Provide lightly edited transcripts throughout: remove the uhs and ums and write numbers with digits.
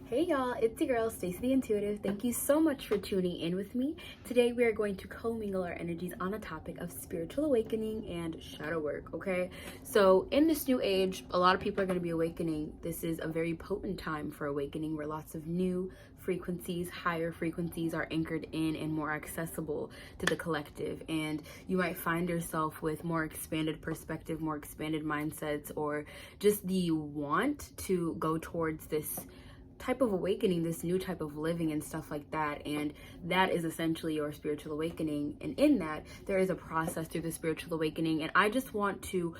Hey y'all, it's your girl Stacey the Intuitive. Thank you so much for tuning in with me. Today we are going to commingle our energies on a topic of spiritual awakening and shadow work, okay? So in this new age, a lot of people are going to be awakening. This is a very potent time for awakening where lots of new frequencies, higher frequencies are anchored in and more accessible to the collective. And you might find yourself with more expanded perspective, more expanded mindsets, or just the want to go towards this type of awakening, this new type of living and stuff like that. And that is essentially your spiritual awakening. And in that, there is a process through the spiritual awakening. And I just want to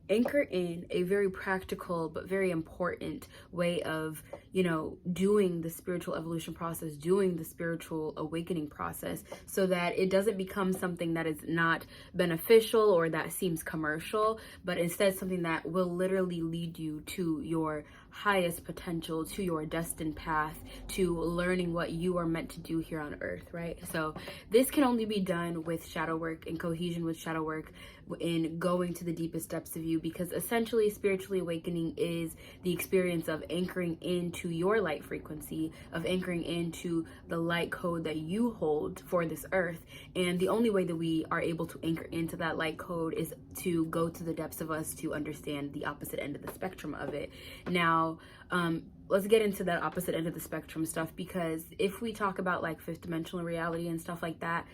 anchor in a very practical but very important way of, doing the spiritual evolution process, doing the spiritual awakening process, so that it doesn't become something that is not beneficial or that seems commercial, but instead something that will literally lead you to your highest potential, to your destined path, to learning what you are meant to do here on earth, right? So this can only be done with shadow work, in cohesion with shadow work, in going to the deepest depths of you, because essentially spiritually awakening is the experience of anchoring into your light frequency, of anchoring into the light code that you hold for this earth. And the only way that we are able to anchor into that light code is to go to the depths of us to understand the opposite end of the spectrum of it. Now, let's get into that opposite end of the spectrum stuff, because if we talk about like fifth dimensional reality and stuff like that,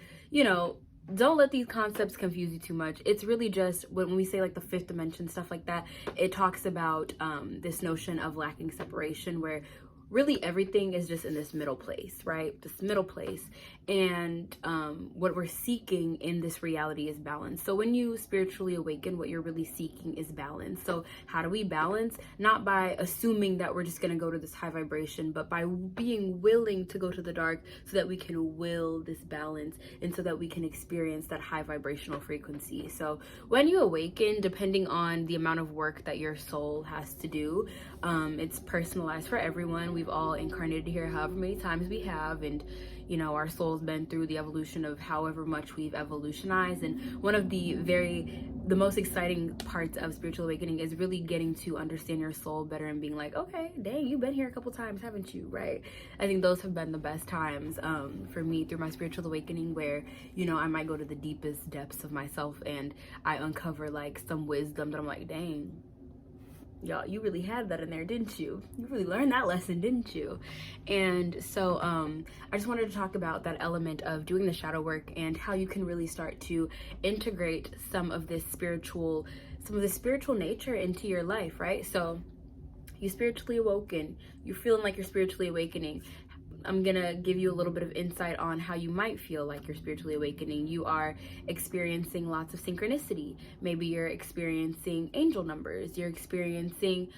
don't let these concepts confuse you too much. It's really just when we say like the fifth dimension, stuff like that, it talks about this notion of lacking separation, where really everything is just in this middle place, right? This middle place. And what we're seeking in this reality is balance. So when you spiritually awaken, what you're really seeking is balance. So how do we balance? Not by assuming that we're just going to go to this high vibration, but by being willing to go to the dark so that we can will this balance and so that we can experience that high vibrational frequency. So when you awaken, depending on the amount of work that your soul has to do, it's personalized for everyone. We've all incarnated here however many times we have, and our soul's been through the evolution of however much we've evolutionized. And one of the most exciting parts of spiritual awakening is really getting to understand your soul better and being like, okay, dang, you've been here a couple times, haven't you? Right? I think those have been the best times for me through my spiritual awakening, where I might go to the deepest depths of myself and I uncover like some wisdom that I'm like, dang, y'all, you really had that in there, didn't you? You really learned that lesson, didn't you? And so I just wanted to talk about that element of doing the shadow work and how you can really start to integrate some of this spiritual nature into your life, right? So you spiritually awoken, you're feeling like you're spiritually awakening. I'm gonna give you a little bit of insight on how you might feel like you're spiritually awakening. You are experiencing lots of synchronicity. Maybe you're experiencing angel numbers. You're experiencing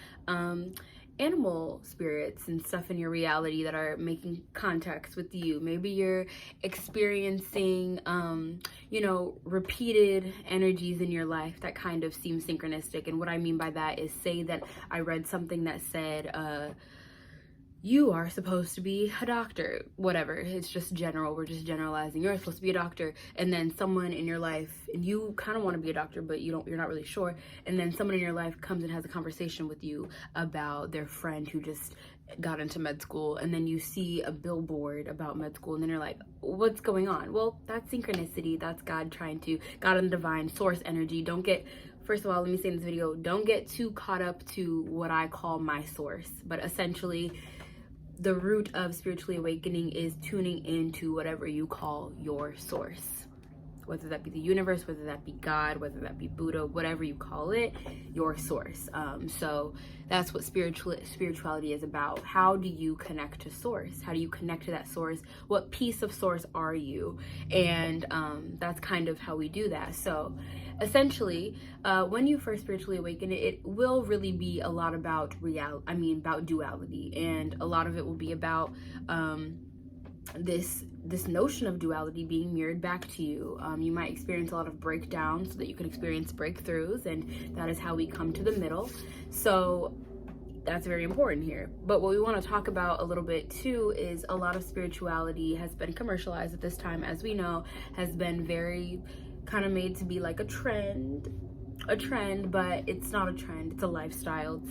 animal spirits and stuff in your reality that are making contacts with you. Maybe you're experiencing, repeated energies in your life that kind of seem synchronistic. And what I mean by that is, say that I read something that said, you are supposed to be a doctor, whatever. It's just general. We're just generalizing. You're supposed to be a doctor. And then someone in your life, and you kind of want to be a doctor, but you're not really sure. And then someone in your life comes and has a conversation with you about their friend who just got into med school. And then you see a billboard about med school, and then you're like, what's going on? Well, that's synchronicity. That's God and divine source energy. First of all, let me say in this video, don't get too caught up to what I call my source. But essentially, the root of spiritually awakening is tuning into whatever you call your source, whether that be the universe, whether that be God, whether that be Buddha, whatever you call it, your source. So that's what spirituality is about. How do you connect to source? How do you connect to that source? What piece of source are you? And that's kind of how we do that. So essentially, when you first spiritually awaken, it will really be a lot about about duality, and a lot of it will be about this notion of duality being mirrored back to you. You might experience a lot of breakdowns so that you can experience breakthroughs, and that is how we come to the middle. So that's very important here. But what we want to talk about a little bit too is a lot of spirituality has been commercialized at this time, as we know, has been very kind of made to be like a trend. a trend, but it's not a trend. It's a lifestyle.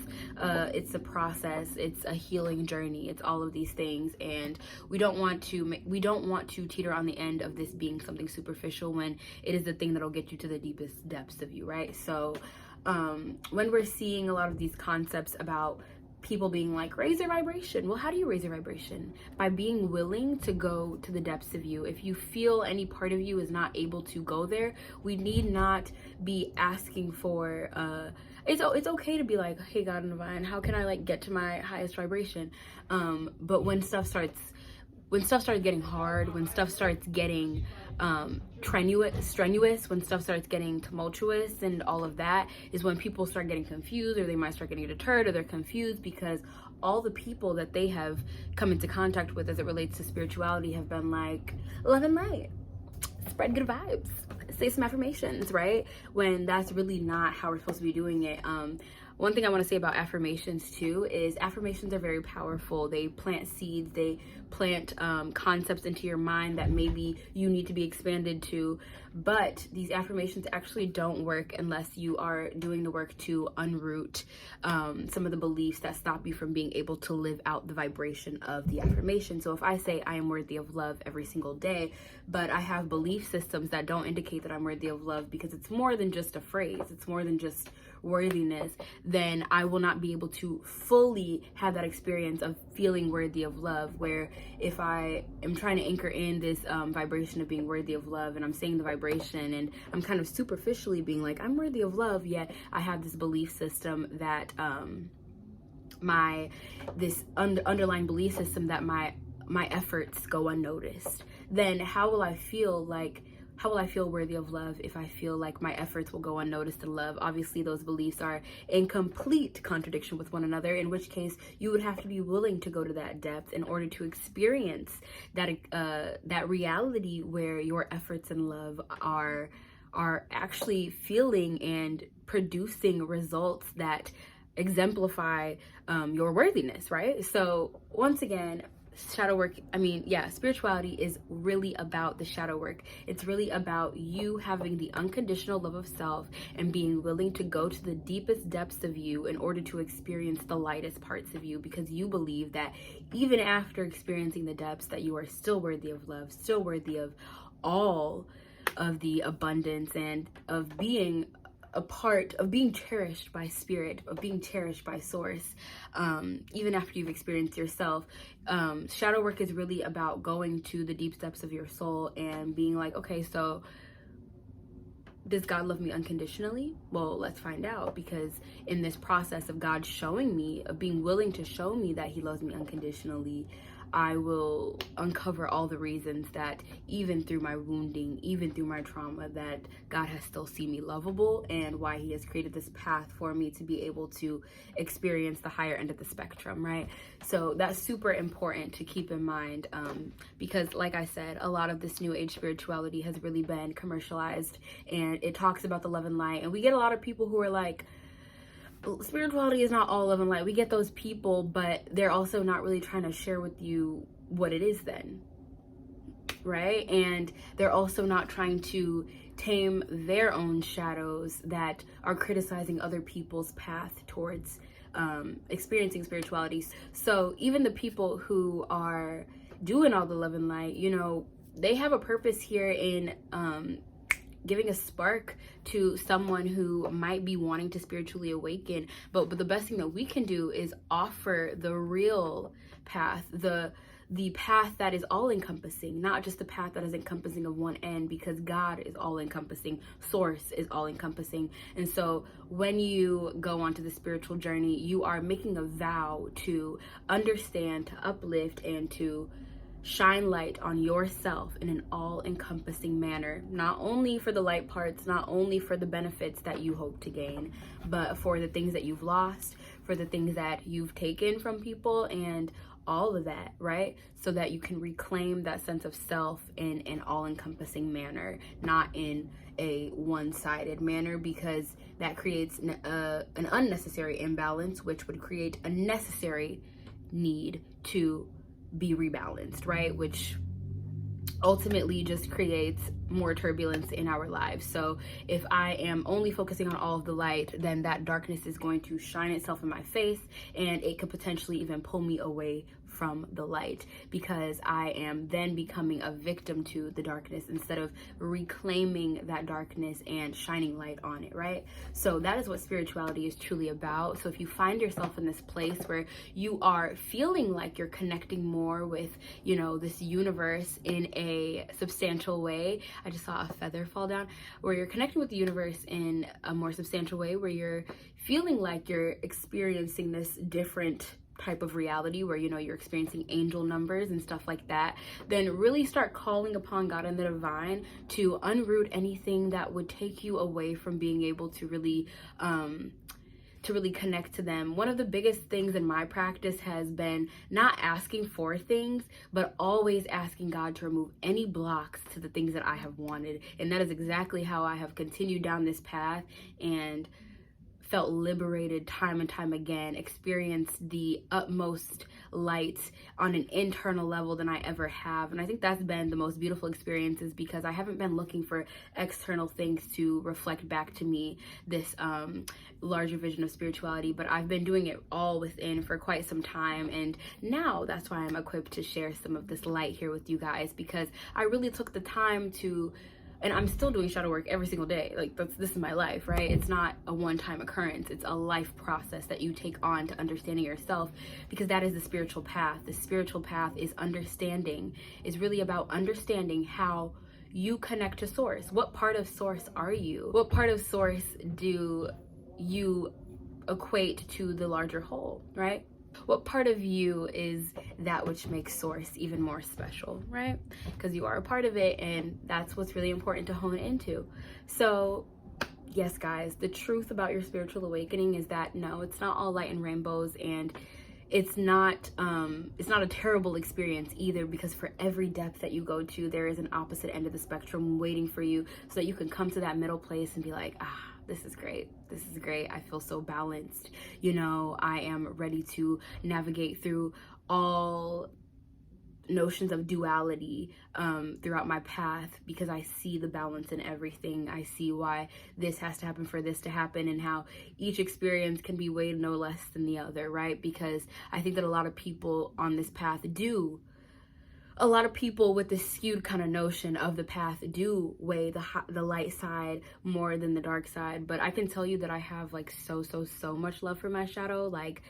It's a process. It's a healing journey. It's all of these things, and we don't want to teeter on the end of this being something superficial when it is the thing that'll get you to the deepest depths of you, right? So when we're seeing a lot of these concepts about people being like, raise your vibration. Well, how do you raise your vibration? By being willing to go to the depths of you. If you feel any part of you is not able to go there, we need not be asking for, it's okay to be like, hey, God and divine, how can I like get to my highest vibration? But when stuff starts getting hard, when stuff starts getting strenuous, when stuff starts getting tumultuous and all of that, is when people start getting confused, or they might start getting deterred, or they're confused because all the people that they have come into contact with as it relates to spirituality have been like, love and light, spread good vibes, say some affirmations, right? When that's really not how we're supposed to be doing it. One thing I want to say about affirmations too is affirmations are very powerful. They plant seeds, they plant concepts into your mind that maybe you need to be expanded to, but these affirmations actually don't work unless you are doing the work to unroot some of the beliefs that stop you from being able to live out the vibration of the affirmation. So if I say I am worthy of love every single day, but I have belief systems that don't indicate that I'm worthy of love, because it's more than just a phrase, it's more than just worthiness, then I will not be able to fully have that experience of feeling worthy of love. Where if I am trying to anchor in this vibration of being worthy of love, and I'm saying the vibration, and I'm kind of superficially being like, I'm worthy of love, yet I have this belief system that underlying belief system that my efforts go unnoticed, then how will I feel worthy of love if I feel like my efforts will go unnoticed in love? Obviously, those beliefs are in complete contradiction with one another, in which case you would have to be willing to go to that depth in order to experience that reality where your efforts in love are actually feeling and producing results that exemplify your worthiness, right? So once again, shadow work, spirituality is really about the shadow work. It's really about you having the unconditional love of self and being willing to go to the deepest depths of you in order to experience the lightest parts of you, because you believe that even after experiencing the depths, that you are still worthy of love, still worthy of all of the abundance, and of being a part of being cherished by spirit, of being cherished by source, even after you've experienced yourself. Shadow work is really about going to the deep depths of your soul and being like, okay, so does God love me unconditionally? Well, let's find out, because in this process of God showing me, of being willing to show me that he loves me unconditionally, I will uncover all the reasons that even through my wounding, even through my trauma, that God has still seen me lovable, and why he has created this path for me to be able to experience the higher end of the spectrum, right? So that's super important to keep in mind, because like I said, a lot of this new age spirituality has really been commercialized, and it talks about the love and light, and we get a lot of people who are like, spirituality is not all love and light. We get those people, but they're also not really trying to share with you what it is then, right? And they're also not trying to tame their own shadows that are criticizing other people's path towards experiencing spirituality. So even the people who are doing all the love and light, they have a purpose here in giving a spark to someone who might be wanting to spiritually awaken. But the best thing that we can do is offer the real path, the path that is all encompassing, not just the path that is encompassing of one end, because God is all encompassing, source is all encompassing. And so when you go onto the spiritual journey, you are making a vow to understand, to uplift, and to shine light on yourself in an all-encompassing manner, not only for the light parts, not only for the benefits that you hope to gain, but for the things that you've lost, for the things that you've taken from people, and all of that, right? So that you can reclaim that sense of self in an all-encompassing manner, not in a one-sided manner, because that creates an unnecessary imbalance, which would create a necessary need to be rebalanced, right? Which ultimately just creates more turbulence in our lives. So if I am only focusing on all of the light, then that darkness is going to shine itself in my face, and it could potentially even pull me away from the light, because I am then becoming a victim to the darkness instead of reclaiming that darkness and shining light on it, right? So that is what spirituality is truly about. So if you find yourself in this place where you are feeling like you're connecting more with, you know, this universe in a substantial way, I just saw a feather fall down, where you're connecting with the universe in a more substantial way, where you're feeling like you're experiencing this different type of reality, where, you know, you're experiencing angel numbers and stuff like that, then really start calling upon God and the divine to unroot anything that would take you away from being able to really connect to them. One of the biggest things in my practice has been not asking for things, but always asking God to remove any blocks to the things that I have wanted. And that is exactly how I have continued down this path and felt liberated time and time again, experienced the utmost light on an internal level than I ever have. And I think that's been the most beautiful experiences, because I haven't been looking for external things to reflect back to me this larger vision of spirituality, but I've been doing it all within for quite some time. And now that's why I'm equipped to share some of this light here with you guys, because I really took the time to, and I'm still doing shadow work every single day. Like, this is my life, right? It's not a one-time occurrence. It's a life process that you take on to understanding yourself, because that is the spiritual path. The spiritual path is understanding, is really about understanding how you connect to source. What part of source are you? What part of source do you equate to the larger whole, right? What part of you is that which makes source even more special, right? Because you are a part of it, and that's what's really important to hone into. So yes, guys, the truth about your spiritual awakening is that no, it's not all light and rainbows, and it's not a terrible experience either, because for every depth that you go to, there is an opposite end of the spectrum waiting for you, so that you can come to that middle place and be like, this is great. This is great. I feel so balanced. You know, I am ready to navigate through all notions of duality throughout my path, because I see the balance in everything. I see why this has to happen for this to happen, and how each experience can be weighed no less than the other, right? Because I think that a lot of people on this path a lot of people with this skewed kind of notion of the path do weigh the light side more than the dark side. But I can tell you that I have like so much love for my shadow. Like,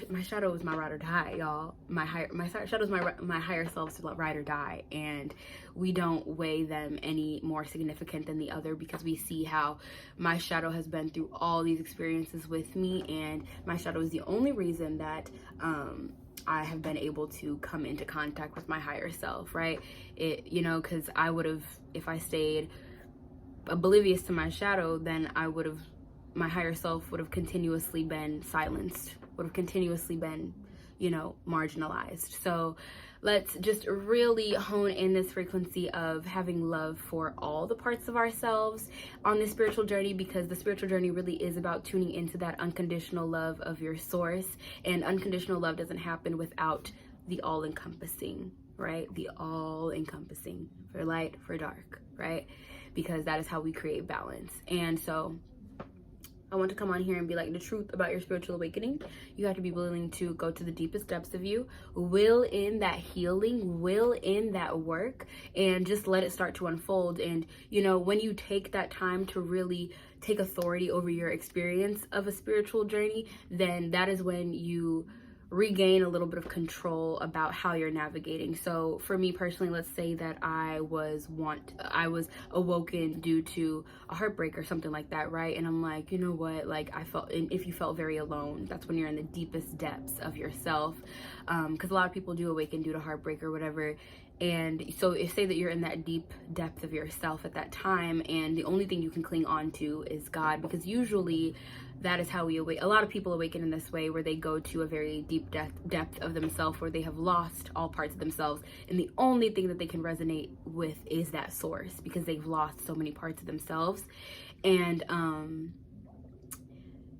my shadow is my ride or die, y'all. My shadow is my higher self's ride or die, and we don't weigh them any more significant than the other, because we see how my shadow has been through all these experiences with me, and my shadow is the only reason that I have been able to come into contact with my higher self, right? You know, because I would have, if I stayed oblivious to my shadow, then my higher self would have continuously been silenced, would have continuously been, you know, marginalized. So let's just really hone in this frequency of having love for all the parts of ourselves on this spiritual journey, because the spiritual journey really is about tuning into that unconditional love of your source. And unconditional love doesn't happen without the all-encompassing, right? The all-encompassing, for light, for dark, right? Because that is how we create balance. And so I want to come on here and be like, the truth about your spiritual awakening, you have to be willing to go to the deepest depths of you, will in that healing, will in that work, and just let it start to unfold. And, you know, when you take that time to really take authority over your experience of a spiritual journey, then that is when you regain a little bit of control about how you're navigating. So for me personally, let's say that I was awoken due to a heartbreak or something like that, right? And I'm like, you know what, like, if you felt very alone, that's when you're in the deepest depths of yourself, because a lot of people do awaken due to heartbreak or whatever. And so say that you're in that deep depth of yourself at that time, and the only thing you can cling on to is God, because usually that is how we awaken. A lot of people awaken in this way, where they go to a very deep depth of themselves, where they have lost all parts of themselves, and the only thing that they can resonate with is that source, because they've lost so many parts of themselves. And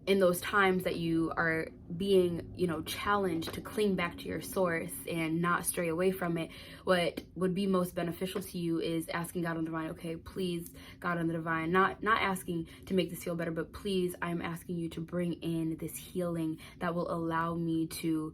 in those times that you are being, challenged to cling back to your source and not stray away from it, what would be most beneficial to you is asking God on the divine, okay, please, God on the divine, not asking to make this feel better, but please, I'm asking you to bring in this healing that will allow me to,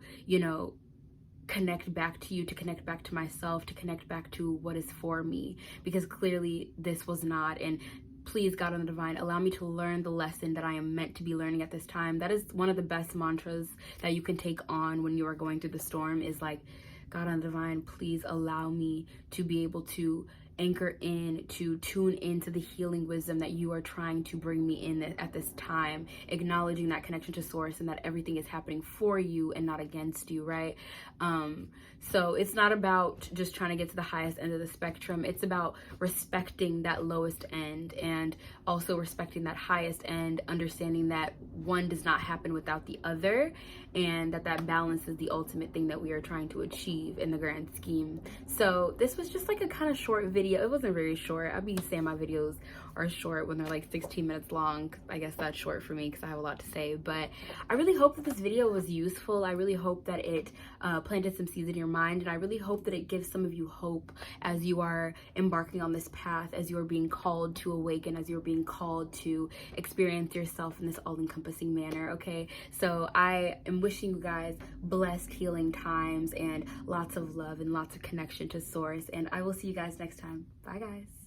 connect back to you, to connect back to myself, to connect back to what is for me, because clearly this was not. And please, God on the divine, allow me to learn the lesson that I am meant to be learning at this time. That is one of the best mantras that you can take on when you are going through the storm, is like, God on the divine, please allow me to be able to anchor in, to tune into the healing wisdom that you are trying to bring me in at this time, acknowledging that connection to source and that everything is happening for you and not against you, right? So it's not about just trying to get to the highest end of the spectrum. It's about respecting that lowest end and also respecting that highest end, understanding that one does not happen without the other, and that balance is the ultimate thing that we are trying to achieve in the grand scheme. So this was just like a kind of short video. It wasn't very short. I'd be saying my videos are short when they're like 16 minutes long. I guess that's short for me because I have a lot to say, but I really hope that this video was useful. I really hope that it planted some seeds in your mind, and I really hope that it gives some of you hope as you are embarking on this path, as you are being called to awaken, as you're being called to experience yourself in this all-encompassing manner. Okay, so I am wishing you guys blessed healing times and lots of love and lots of connection to source, and I will see you guys next time. Bye guys.